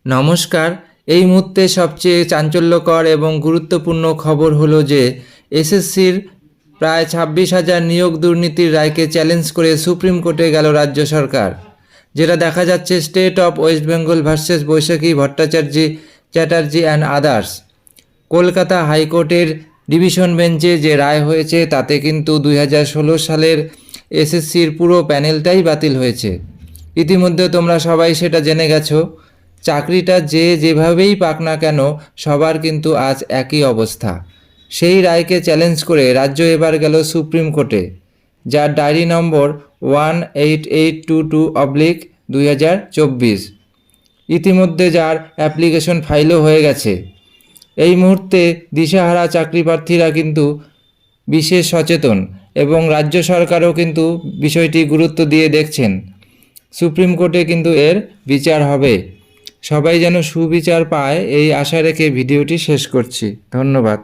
নমস্কার। এই মুহূর্তে সবচেয়ে চাঞ্চল্যকর এবং গুরুত্বপূর্ণ খবর হলো যে এসএসসির প্রায় 26,000 নিয়োগ দুর্নীতির রায়কে চ্যালেঞ্জ করে সুপ্রিম কোর্টে গেল রাজ্য সরকার। যেটা দেখা যাচ্ছে state of West Bengal versus Baishakhi Bhattacharya Chatterjee and others. Kolkata হাইকোর্টের ডিভিশন বেঞ্চে যে রায় হয়েছে তাতে কিন্তু 2016 সালের এসএসসির পুরো প্যানেলটাই বাতিল হয়েছে। ইতিমধ্যে তোমরা সবাই সেটা জেনে গেছো। চাকরিটা যেভাবেই পাক না কেন সবার কিন্তু আজ একই অবস্থা। সেই রায়কে চ্যালেঞ্জ করে রাজ্য এবার গেল সুপ্রিম কোর্টে, যার ডায়েরি নম্বর 18822/2024। ইতিমধ্যে যার অ্যাপ্লিকেশন ফাইলও হয়ে গেছে। এই মুহূর্তে দিশাহারা চাকরি প্রার্থীরা কিন্তু বিশেষ সচেতন এবং রাজ্য সরকারও কিন্তু বিষয়টি গুরুত্ব দিয়ে দেখছেন। সুপ্রিম কোর্টে কিন্তু এর বিচার হবে। সবাই যেন সুবিচার পায় এই আশা রেখে ভিডিওটি শেষ করছি। ধন্যবাদ।